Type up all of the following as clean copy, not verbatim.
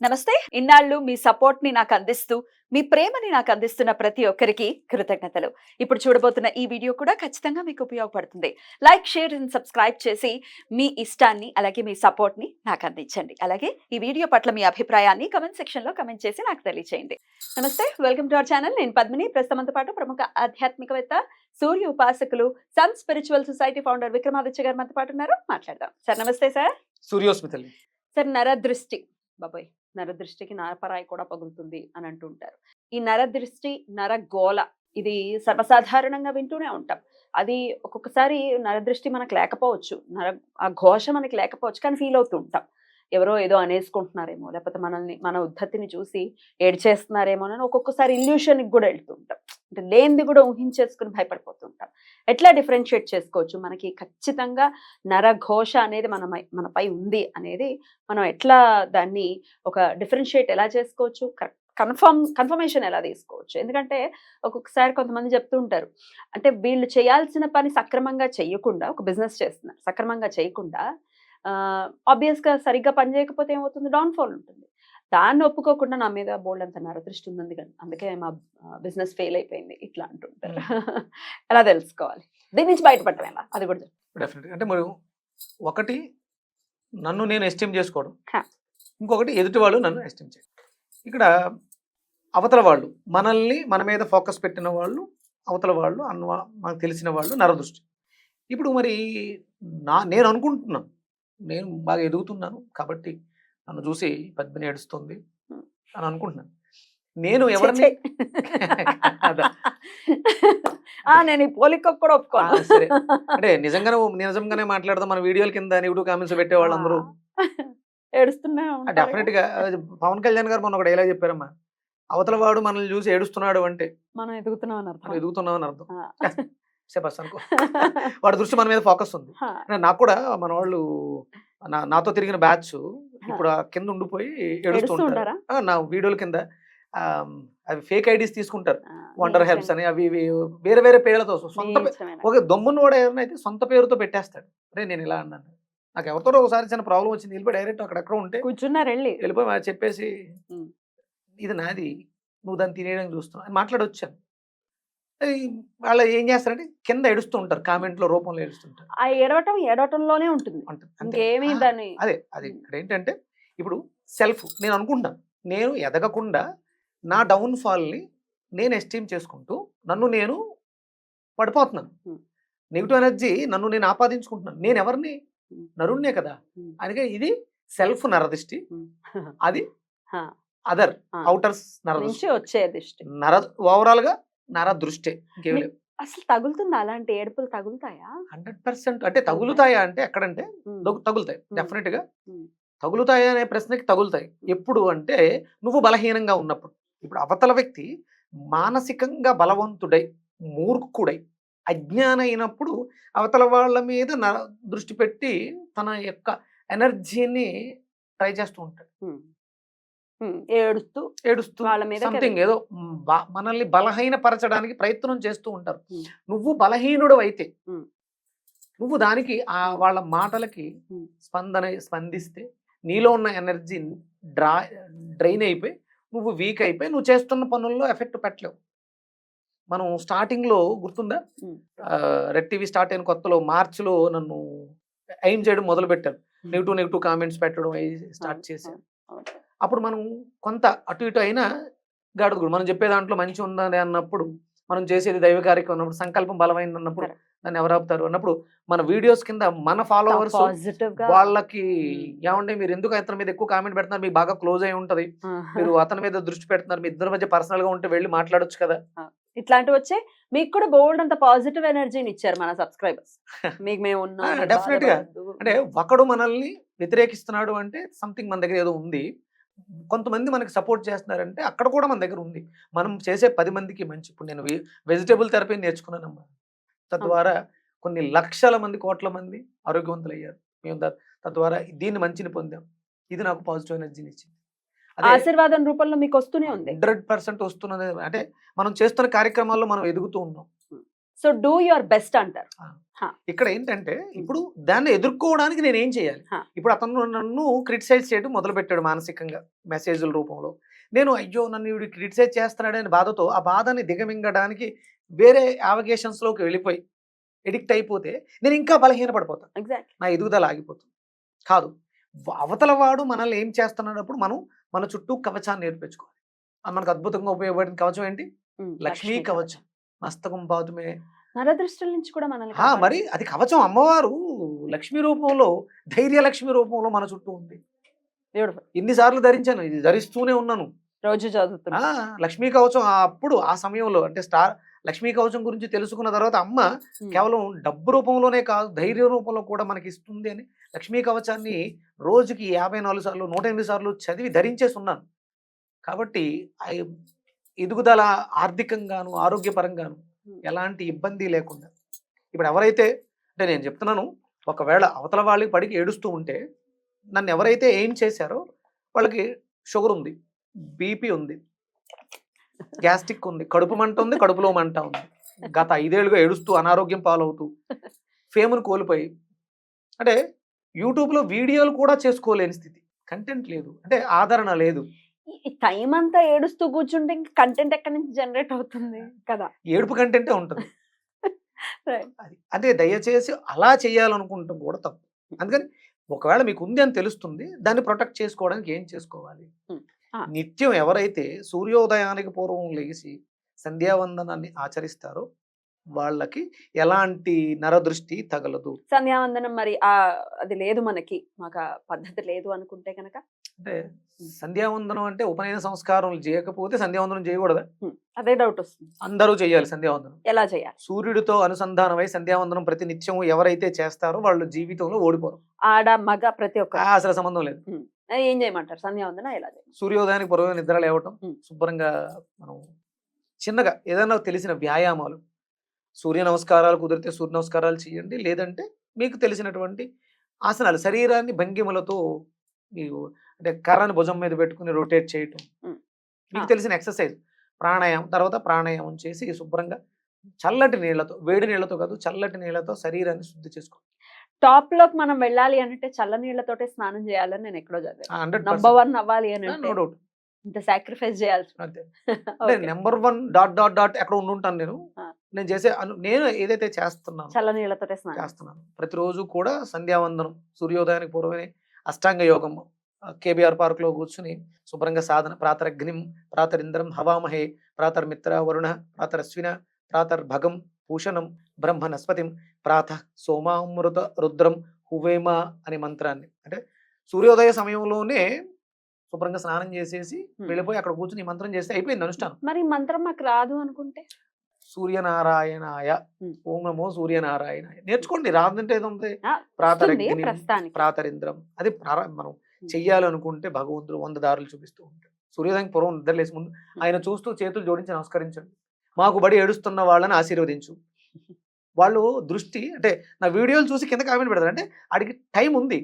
నమస్తే. ఇన్నాళ్ళు మీ సపోర్ట్‌ని నాకు అందిస్తూ, మీ ప్రేమని నాకు అందిస్తున్న ప్రతి ఒక్కరికి కృతజ్ఞతలు. ఇప్పుడు చూడబోతున్న ఈ వీడియో కూడా ఖచ్చితంగా మీకు ఉపయోగపడుతుంది. లైక్, షేర్ అండ్ సబ్స్క్రైబ్ చేసి మీ ఇష్టాన్ని అలాగే మీ సపోర్ట్‌ని నాకు అందించండి. అలాగే ఈ వీడియో పట్ల మీ అభిప్రాయాన్ని కామెంట్ సెక్షన్‌లో కామెంట్ చేసి నాకు తెలియజేయండి. నమస్తే. Welcome to our channel. నేను పద్మిని. ప్రస్తుతంతో పాటు ప్రముఖ ఆధ్యాత్మికవేత్త, సూర్య ఉపాసకులు, sun spiritual society founder Vikramaditya garu మనతో పాటు ఉన్నారు. మాట్లాడదాం. సార్ నమస్తే సార్. సూర్యోస్మితల్లి. సార్ నరదృష్టి. బాబోయ్! నరదృష్టికి నారపరాయి కూడా పగులుతుంది అని అంటుంటారు. ఈ నరదృష్టి, నరగోల ఇది సర్వసాధారణంగా వింటూనే ఉంటాం. అది ఒక్కొక్కసారి నరదృష్టి మనకు లేకపోవచ్చు. ఆ ఘోష మనకి లేకపోవచ్చు. కానీ ఫీల్ అవుతూ ఉంటాం. ఎవరో ఏదో అనేసుకుంటున్నారేమో, లేకపోతే మన ఉద్ధతిని చూసి ఏడ్చేస్తున్నారేమోనని ఒక్కొక్కసారి ఇల్యూషన్‌కి గూడా ఎళ్తూ ఉంటాం. అంటే లేనిది గూడా ఊహించేసుకొని భయపడిపోతూ ఉంటాం. ఎట్లా డిఫరెన్షియేట్ చేసుకోవచ్చు? మనకి ఖచ్చితంగా నరఘోష అనేది మనపై ఉంది అనేది మనం ఎట్లా దాన్ని ఒక డిఫరెన్షియేట్ ఎలా చేసుకోవచ్చు? కన్ఫర్మేషన్ ఎలా తీసుకోవచ్చు? ఎందుకంటే ఒక్కొక్కసారి కొంతమంది చెప్తూ ఉంటారు. అంటే వీళ్ళు చేయాల్సిన పని సక్రమంగా చెయ్యకుండా, ఒక బిజినెస్ చేస్తున్నారు. సక్రమంగా చేయకుండా ఆబ్వియస్‌గా సరిగ్గా పని చేయకపోతే ఏమవుతుంది? డౌన్‌ఫాల్ ఉంటుంది. దాన్ని ఒప్పుకోకుండా నా మీద బోలెడంత నరదృష్టి ఉంది అందుకే మా బిజినెస్ ఫెయిల్ అయిపోయింది ఇట్లా అంటుంటారు. ఎలా తెలుసుకోవాలి? దీని నుంచి బయటపడటం ఎలా? అది కూడా చెప్పండి. డెఫినెట్‌గా. అంటే మనం ఒకటి నన్ను నేను ఎస్టీమ్ చేసుకోవడం. హా. ఇంకొకటి ఎదుటి వాళ్ళు నన్ను ఎస్టీమ్ చేయడం. ఇక్కడ అవతల వాళ్ళు మనల్ని మన మీద ఫోకస్ పెట్టిన వాళ్ళు, అవతల వాళ్ళు మనకు తెలిసిన వాళ్ళు నరదృష్టి. ఇప్పుడు మరి నేను అనుకుంటున్నాను, నేను బాగా ఎదుగుతున్నాను కాబట్టి నన్ను చూసి పద్మిని ఏడుస్తుంది అని అనుకుంటున్నాను. నేను ఎవరిని అదా నేను ఈ పోలిక కూడా ఒప్పుకోను. సరే, అంటే నిజంగానే మాట్లాడదాం. మన వీడియోల కింద నెగిటివ్ కామెంట్స్ పెట్టే వాళ్ళందరూ ఏడుస్తున్నా డెఫినెట్ గా పవన్ కళ్యాణ్ గారు మొన్న ఒక డైలాగ్ చెప్పారమ్మా, అవతల వాడు మనల్ని చూసి ఏడుస్తున్నాడు అంటే మనం ఎదుగుతున్నాం అని అర్థం. ఎదుగుతున్నాం అని అర్థం. చెప్పస్ అనుకో, వాడి దృష్టి మన మీద ఫోకస్ ఉంది. నాకు కూడా మన వాళ్ళు నాతో తిరిగిన బ్యాచ్ ఇప్పుడు కింద ఉండిపోయి ఏడుస్తూ ఉంటారు. నా వీడియోల కింద అవి ఫేక్ ఐడీస్ తీసుకుంటారు. వండర్ హెల్ప్స్ అని అవి వేరే వేరే పేర్లతో సొంత ఒక దొమ్మును కూడా ఎవరినైతే సొంత పేరుతో పెట్టేస్తాడు. అరే నేను ఇలా అన్నాను, నాకు ఎవరితో ఒకసారి చిన్న ప్రాబ్లం వచ్చింది, వెళ్ళిపోయి డైరెక్ట్ అక్కడెక్కడ ఉంటే కూర్చున్నారు, వెళ్ళిపోయి చెప్పేసి ఇది నాది, నువ్వు దాన్ని తినేయడానికి చూస్తున్నావు అని మాట్లాడొచ్చాను. వాళ్ళు ఏం చేస్తారంటే కింద ఏడుస్తూ ఉంటారు, కామెంట్లో రూపంలో ఏడుస్తుంటారు. ఆ ఏడవటంలోనే ఉంటుంది. ఇంకేమీ దాన్ని అదే అది ఇక్కడ ఏంటంటే ఇప్పుడు సెల్ఫ్ నేను అనుకుంటాను, నేను ఎదగకుండా నా డౌన్ఫాల్ని నేను ఎస్టీమ్ చేసుకుంటూ నన్ను నేను పడిపోతున్నాను. నెగిటివ్ ఎనర్జీ నన్ను నేను ఆపాదించుకుంటున్నాను. నేను ఎవరిని? నరుణ్ణే కదా. అందుకే ఇది సెల్ఫ్ నరదృష్టి, అది అదర్ అవుటర్స్ నరదృష్టి, వచ్చే దృష్టి ఓవరాల్ గా నరదృష్టి. ఇంకేం లేదు. అసలు తగులుతుందా? అలాంటి ఏడుపులు తగులుతాయా? 100%. అంటే తగులుతాయా అంటే ఎక్కడంటే తగులుతాయి. డెఫినెట్ గా తగులుతాయి అనే ప్రశ్నకి తగులుతాయి. ఎప్పుడు అంటే నువ్వు బలహీనంగా ఉన్నప్పుడు. ఇప్పుడు అవతల వ్యక్తి మానసికంగా బలవంతుడై, మూర్ఖుడై, అజ్ఞాన అయినప్పుడు అవతల వాళ్ళ మీద దృష్టి పెట్టి తన యొక్క ఎనర్జీని ట్రై చేస్తూ ఉంటాడు. ఏడుస్తూ వాళ్ళ మీద సంథింగ్ ఏదో మనల్ని బలహీనపరచడానికి ప్రయత్నం చేస్తూ ఉంటారు. నువ్వు బలహీనుడు అయితే నువ్వు దానికి వాళ్ళ మాటలకి స్పందిస్తే నీలో ఉన్న ఎనర్జీ డ్రైన్ అయిపోయి నువ్వు వీక్ అయిపోయి నువ్వు చేస్తున్న పనుల్లో ఎఫెక్ట్ పెట్టలేవు. మనం స్టార్టింగ్లో గుర్తుందా, రెడ్ టీవీ స్టార్ట్ అయిన కొత్తలో మార్చిలో నన్ను ఎయిమ్ చేయడం మొదలు పెట్టారు. నెగిటివ్ కామెంట్స్ పెట్టడం స్టార్ట్ చేశాను. అప్పుడు మనం కొంత అటు ఇటు అయినా గాడుగుడు, మనం చెప్పే దాంట్లో మంచి ఉందని అన్నప్పుడు, మనం చేసేది దైవ కార్యక్రమం అన్నప్పుడు, సంకల్పం బలమైంది అన్నప్పుడు దాన్ని ఎవరు ఆపుతారు అన్నప్పుడు మన వీడియోస్ కింద మన ఫాలోవర్స్ వాళ్ళకి ఏమంటే మీరు ఎందుకు అతని మీద ఎక్కువ కామెంట్ పెడుతున్నారు, మీకు బాగా క్లోజ్ అయి ఉంటది, మీరు అతని మీద దృష్టి పెడుతున్నారు, మీ ఇద్దరి మధ్య పర్సనల్ గా ఉంటే వెళ్ళి మాట్లాడొచ్చు కదా. ఇట్లాంటివి వచ్చే మీకు కూడా బోల్డ్ అంత పాజిటివ్ ఎనర్జీని ఇచ్చారు మన సబ్స్క్రైబర్స్. మీకు మేము ఉన్నాం. డెఫినెట్ గా అంటే ఒకడు మనల్ని వ్యతిరేకిస్తున్నాడు అంటే సంథింగ్ మన దగ్గర ఏదో ఉంది. కొంతమంది మనకి సపోర్ట్ చేస్తున్నారంటే అక్కడ కూడా మన దగ్గర ఉంది. మనం చేసే 10 మందికి మంచి. ఇప్పుడు నేను వెజిటేబుల్ థెరపీ నేర్చుకున్నానమ్మా. తద్వారా కొన్ని లక్షల మంది, కోట్ల మంది ఆరోగ్యవంతులు అయ్యారు. మేము తద్వారా దీన్ని మంచిని పొందాం. ఇది నాకు పాజిటివ్ ఎనర్జీని ఇచ్చింది. ఆశీర్వాదం రూపంలో మీకు వస్తూనే ఉంది. 100% వస్తున్నది. అంటే మనం చేస్తున్న కార్యక్రమాల్లో మనం ఎదుగుతూ ఉన్నాం. సో డూ యువర్ బెస్ట్ అంటారు. ఇక్కడ ఏంటంటే ఇప్పుడు దాన్ని ఎదుర్కోవడానికి నేను ఏం చేయాలి? హా. ఇప్పుడు అతను నన్ను క్రిటిసైజ్ చేయడం మొదలు పెట్టాడు మానసికంగా మెసేజ్ల రూపంలో. నేను అయ్యో నన్ను వీడు క్రిటిసైజ్ చేస్తున్నాడనే బాధతో ఆ బాధని దిగమింగడానికి వేరే అవగేషన్స్ లోకి వెళ్ళిపోయి ఎడిక్ట్ అయిపోతే నేను ఇంకా బలహీన పడిపోతాను, ఎగ్జాక్ట్లీ. నా ఎదుగుదల ఆగిపోతుంది. కాదు, అవతల వాడు మనల్ని ఏం చేస్తున్నప్పుడు మనం మన చుట్టూ కవచాన్ని నేర్పించుకోవాలి. మనకు అద్భుతంగా ఉపయోగపడిన కవచం ఏంటి? లక్ష్మీ కవచం. మస్తకం పాతుమే. నరదృష్టిల నుంచి కూడా మనల్ని మరి అది కవచం. అమ్మవారు లక్ష్మీ రూపంలో, ధైర్య లక్ష్మి రూపంలో మన చుట్టూ ఉంది. బ్యూటిఫుల్. ఎన్నిసార్లు ధరించాను, ఇది ధరిస్తూనే ఉన్నాను. రోజు చదువుతున్నా. లక్ష్మీ కవచం అప్పుడు ఆ సమయంలో అంటే లక్ష్మీ కవచం గురించి తెలుసుకున్న తర్వాత అమ్మ కేవలం డబ్బు రూపంలోనే కాదు, ధైర్య రూపంలో కూడా మనకి ఇస్తుంది అని లక్ష్మీ కవచాన్ని రోజుకి 54 సార్లు 108 సార్లు చదివి ధరించేసి ఉన్నాను. కాబట్టి ఎదుగుదల ఆర్థికంగాను ఆరోగ్యపరంగాను ఎలాంటి ఇబ్బంది లేకుండా. ఇప్పుడు ఎవరైతే అంటే నేను చెప్తున్నాను, ఒకవేళ అవతల వాళ్ళకి పడికి ఏడుస్తూ ఉంటే నన్ను ఎవరైతే ఏం చేశారో వాళ్ళకి షుగర్ ఉంది, బీపీ ఉంది, గ్యాస్ట్రిక్ ఉంది, కడుపు మంట ఉంది, కడుపులో మంట ఉంది, గత 5 ఏళ్ళుగా ఏడుస్తూ అనారోగ్యం పాలవుతూ ఫేమ్ను కోల్పోయి అంటే యూట్యూబ్లో వీడియోలు కూడా చేసుకోలేని స్థితి, కంటెంట్ లేదు, అంటే ఆదరణ లేదు. ఈ టైం అంతా ఏడుస్తూ కూర్చుంటే ఇంకా కంటెంట్ ఎక్కడి నుంచి జనరేట్ అవుతుంది కదా? ఏడుపు కంటెంటే ఉంటుంది. అదే దయచేసి అలా చేయాలనుకుంటాం కూడా తప్పు. అందుకని ఒకవేళ మీకు ఉంది అని తెలుస్తుంది, దాన్ని ప్రొటెక్ట్ చేసుకోవడానికి ఏం చేసుకోవాలి? నిత్యం ఎవరైతే సూర్యోదయానికి పూర్వం లేచి సంధ్యావందనాన్ని ఆచరిస్తారో వాళ్ళకి ఎలాంటి నరదృష్టి తగలదు. సంధ్యావందనం మరి అది లేదు, మాకు ఆ పద్ధతి లేదు అనుకుంటే కనుక అంటే సంధ్యావందనం అంటే ఉపనయన సంస్కారం చేయకపోతే సంధ్యావందనం చేయకూడదా? అదే డౌట్ వస్తుంది. అందరూ చేయాలి సంధ్యావందనం. ఎలా చేయాలి? సూర్యుడితో అనుసంధానమై సంధ్యావందనం ప్రతి నిత్యం ఎవరైతే చేస్తారో వాళ్ళు జీవితంలో ఓడిపోరు. ఆడ మగ ప్రతి ఒక్క అసలు సంబంధం లేదు. ఏం చేయమంటారు? సంధ్యావందనం ఎలా చేయాలి? సూర్యోదయానికి పూర్వం నిద్ర లేవటం, శుభ్రంగా మనం చిన్నగా ఏదైనా తెలిసిన వ్యాయామాలు, సూర్య నమస్కారాలు కుదిరితే సూర్య నమస్కారాలు చేయండి, లేదంటే మీకు తెలిసినటువంటి ఆసనాలు, శరీరాన్ని భంగిమలతో మీకు అంటే కర్రని భుజం మీద పెట్టుకుని రొటేట్ చేయటం, మీకు తెలిసిన ఎక్సర్సైజ్, ప్రాణాయామం. తర్వాత ప్రాణాయామం చేసి శుభ్రంగా చల్లటి నీళ్లతో, వేడి నీళ్లతో కాదు చల్లటి నీళ్లతో శరీరాన్ని శుద్ధి చేసుకో. టాప్ లోకి మనం వెళ్ళాలి అంటే చల్ల నీళ్లతోటే స్నానం చేయాలని నేను ఎక్కడో చదివాను. నంబర్ 1 అవ్వాలి అని నో డౌట్. ఇంత సాక్రిఫైస్ చేయాల్సి అంతే. నెంబర్ 1 ఎక్కడ ఉండుంటాను నేను చేసే నేను ఏదైతే చేస్తున్నాను చల్ల నీళ్లతోటే చేస్తున్నాను. ప్రతిరోజు కూడా సంధ్యావందనం సూర్యోదయానికి పూర్వమే అష్టాంగ యోగం కేబిఆర్ పార్క్ లో కూర్చుని శుభ్రంగా సాధన. ప్రాతరగ్నిం ప్రాతరింద్రం హవామహే ప్రాతర్మిత్ర వరుణ ప్రాతరశ్విన ప్రాతర్భగం భూషణం బ్రహ్మనస్పతిం ప్రాత సోమామృత రుద్రం హువేమ అనే మంత్రాన్ని, అంటే సూర్యోదయ సమయంలోనే శుభ్రంగా స్నానం చేసేసి వెళ్ళిపోయి అక్కడ కూర్చుని ఈ మంత్రం చేస్తే అయిపోయింది అనుష్ఠానం. మరి మంత్రం మాకు రాదు అనుకుంటే సూర్యనారాయణాయ ఓం నమో సూర్యనారాయణాయ నేర్చుకోండి. రాదంటే ఏదంటే ప్రాతరగ్ని ప్రాతరింద్రం అది మనం చెయ్యాలనుకుంటే భగవంతుడు 100 దారులు చూపిస్తూ ఉంటాడు. సూర్యోదయానికి పూర్వం నిద్రలేసి ముందు ఆయన చూస్తూ చేతులు జోడించి నమస్కరించండి. మాకు బడి ఏడుస్తున్న వాళ్ళని ఆశీర్వదించు. వాళ్ళు దృష్టి అంటే నా వీడియోలు చూసి కింద కామెంట్ పెడతారు, అంటే అడిగి టైం ఉంది,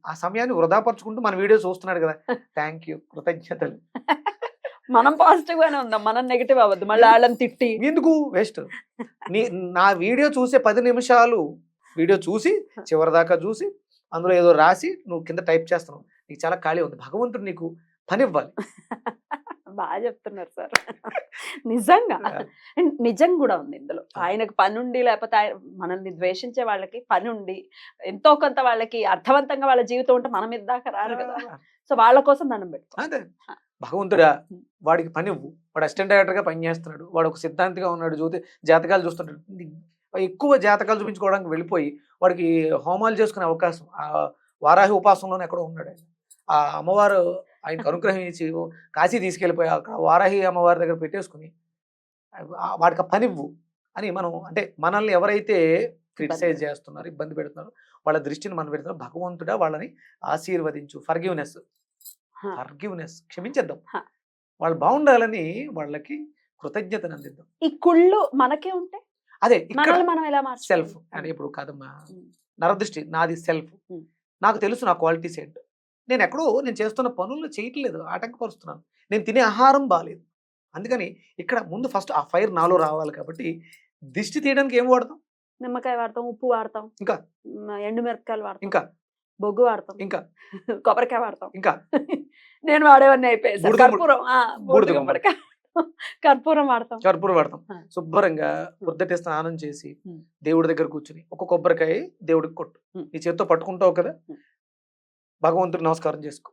ఆ సమయాన్ని వృధాపరచుకుంటూ మన వీడియో చూస్తున్నాడు కదా, థ్యాంక్ యూ, కృతజ్ఞతలు. మనం పాజిటివ్ గానే ఉందాం, మనం నెగిటివ్ అవ్వద్దు, మళ్ళీ వాళ్ళని తిట్టి ఎందుకు వేస్ట్. నా వీడియో చూసే 10 నిమిషాలు వీడియో చూసి చివరిదాకా చూసి అందులో ఏదో రాసి నువ్వు కింద టైప్ చేస్తున్నావు, నీకు చాలా ఖాళీ ఉంది, భగవంతుడు నీకు పని ఇవ్వాలి. బాగా చెప్తున్నారు సార్. నిజంగా నిజం కూడా ఉంది ఇందులో. ఆయనకు పని ఉండి, లేకపోతే మనల్ని ద్వేషించే వాళ్ళకి పని ఉండి ఎంతో కొంత వాళ్ళకి అర్థవంతంగా వాళ్ళ జీవితం ఉంటే మన మీద దాకా రారు కదా. సో వాళ్ళ కోసం దండం పెట్టు. అదే భగవంతుడా వాడికి పని ఇవ్వు, వాడు అసిస్టెంట్ డైరెక్టర్ గా పని చేస్తున్నాడు, వాడు ఒక సిద్ధాంతిగా ఉన్నాడు, జాతకాలు చూస్తుంటాడు, ఎక్కువ జాతకాలు చూపించుకోవడానికి వెళ్ళిపోయి వాడికి హోమాలు చేసుకునే అవకాశం ఆ వారాహి ఉపాసనలోనే ఎక్కడో ఉన్నాడు. ఆ అమ్మవారు ఆయనకు అనుగ్రహం ఇచ్చి కాశీ తీసుకెళ్ళిపోయి అక్కడ వారాహి అమ్మవారి దగ్గర పెట్టేసుకుని వాడికి పని ఇవ్వు అని మనం, అంటే మనల్ని ఎవరైతే క్రిటిసైజ్ చేస్తున్నారు, ఇబ్బంది పెడుతున్నారు, వాళ్ళ దృష్టిని మనం పెడుతున్నారు. భగవంతుడా వాళ్ళని ఆశీర్వదించు. ఫర్గివ్నెస్ క్షమించేద్దాం, వాళ్ళు బాగుండాలని వాళ్ళకి కృతజ్ఞతను అందిద్దాం. ఈ కుళ్ళు మనకే ఉంటే అదే మనం ఎలా సెల్ఫ్ అంటే ఇప్పుడు కాదమ్మా, నరదృష్టి నాది సెల్ఫ్, నాకు తెలుసు నా క్వాలిటీస్ ఏంటో, నేను ఎక్కడో నేను చేస్తున్న పనులు చేయట్లేదు, ఆటంకపరుస్తున్నాను, నేను తినే ఆహారం బాగాలేదు. అందుకని ఇక్కడ ముందు ఫస్ట్ ఆ ఫైర్ నాలో రావాలి. కాబట్టి దిష్టి తీయడానికి ఏం వాడతాం? నిమ్మకాయ వాడతాం, ఉప్పు వాడతాం, ఇంకా ఎండు మిరపకాయలు వాడతాం, ఇంకా బొగ్గు వాడతాం, ఇంకా కొబ్బరికాయ వాడతాం. ఇంకా నేను వాడేవన్నీ అయిపోయాయి సార్. బూడిద కర్పూరం, బూడిద కొబ్బరికాయ, కర్పూరం వాడతాం. కర్పూరం వాడతాం. ఆ. శుభ్రంగా పొద్దుటే స్నానం చేసి ఉమ్. దేవుడి దగ్గర కూర్చుని ఒక కొబ్బరికాయ దేవుడికి కొట్టు. ఉమ్. నీ చేత్తో పట్టుకుంటావు కదా, ఉమ్. భగవంతుడికి నమస్కారం చేసుకో.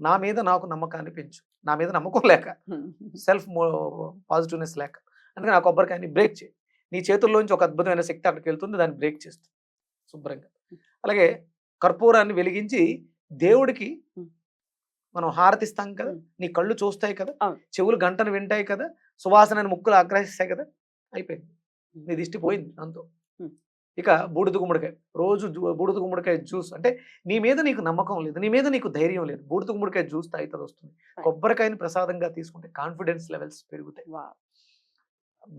నా మీద నాకు నమ్మకాన్ని పెంచు. నా మీద నమ్మకం లేక, సెల్ఫ్ పాజిటివ్నెస్ లేక, అందుకని ఆ కొబ్బరికాయని బ్రేక్ చేయి. నీ చేతుల్లోంచి ఒక అద్భుతమైన శక్తి అక్కడికి వెళ్తుంది, దాన్ని బ్రేక్ చేస్తుంది శుభ్రంగా. అలాగే కర్పూరాన్ని వెలిగించి దేవుడికి మనం హారతిస్తాం కదా, నీ కళ్ళు చూస్తాయి కదా, అవును. చెవులు గంటను వింటాయి కదా, సువాసనని ముక్కులు ఆగ్రహిస్తాయి కదా, అయిపోయింది, నీ దిష్టి పోయింది దాంతో. ఇక బూడిద గుమ్మడికాయ, రోజు బూడిద గుమ్మడికాయ జ్యూస్. అంటే నీ మీద నీకు నమ్మకం లేదు, నీ మీద నీకు ధైర్యం లేదు, బూడిద గుమ్మడికాయ జ్యూస్ తాగితే వస్తుంది. కొబ్బరికాయని ప్రసాదంగా తీసుకుంటే కాన్ఫిడెన్స్ లెవెల్స్ పెరుగుతాయి.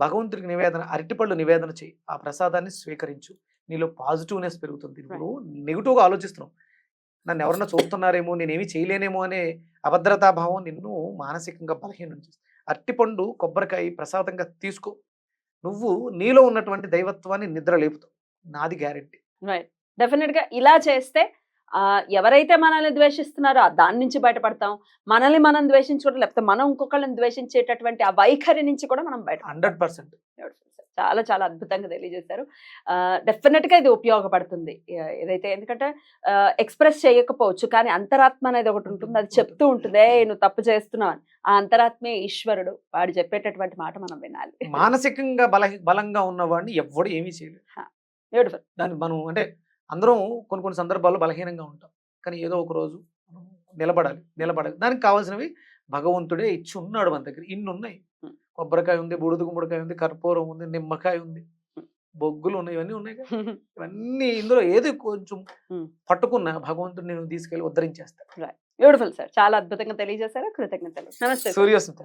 భగవంతుడికి నివేదన, అరటిపళ్ళు నివేదన చేయి, ఆ ప్రసాదాన్ని స్వీకరించు, నీలో పాజిటివ్నెస్ పెరుగుతుంది. నువ్వు నెగిటివ్గా ఆలోచిస్తున్నావు, నన్ను ఎవరన్నా చూస్తున్నారేమో, నేనేమి చేయలేనేమో అనే అభద్రతా భావం నిన్ను మానసికంగా బలహీనం చేస్తుంది. అరటిపండు కొబ్బరికాయ ప్రసాదంగా తీసుకో, నువ్వు నీలో ఉన్నటువంటి దైవత్వాన్ని నిద్ర లేపుతావు, నాది గ్యారెంటీ. డెఫినెట్ గా ఇలా చేస్తే ఎవరైతే మనల్ని ద్వేషిస్తున్నారో దాని నుంచి బయటపడతాం. మనల్ని మనం ద్వేషించుకోవడం, లేకపోతే మనం ఇంకొకళ్ళని ద్వేషించేటటువంటి ఆ వైఖరి నుంచి కూడా మనం బయట 100%. చాలా చాలా అద్భుతంగా తెలియజేశారు. డెఫినెట్ గా ఇది ఉపయోగపడుతుంది ఏదైతే, ఎందుకంటే ఎక్స్ప్రెస్ చేయకపోవచ్చు కానీ అంతరాత్మ అనేది ఒకటి ఉంటుంది, అది చెప్తూ ఉంటుంది, ఏ నువ్వు తప్పు చేస్తున్నావు అని. ఆ అంతరాత్మే ఈశ్వరుడు, వాడు చెప్పేటటువంటి మాట మనం వినాలి. మానసికంగా బలంగా ఉన్నవాడిని ఎవ్వడు ఏమీ చేయలేదు. బ్యూటిఫుల్. దాన్ని మనం అంటే అందరం కొన్ని సందర్భాల్లో బలహీనంగా ఉంటాం, కానీ ఏదో ఒక రోజు నిలబడాలి. దానికి కావాల్సినవి భగవంతుడే ఇచ్చి ఉన్నాడు మన దగ్గర. ఇన్ని ఉన్నాయి, కొబ్బరికాయ ఉంది, బూడిద గుమ్మడికాయ ఉంది, కర్పూరం ఉంది, నిమ్మకాయ ఉంది, బొగ్గులు ఉన్నాయి, ఇవన్నీ ఉన్నాయి కదా. ఇవన్నీ ఇందులో ఏది కొంచెం పట్టుకున్నా భగవంతుడు నేను తీసుకెళ్లి ఉద్ధరించేస్తాను. బ్యూటిఫుల్ సార్, చాలా అద్భుతంగా తెలియజేశారు. కృతజ్ఞతలు. నమస్తే. సూర్యోస్మిత.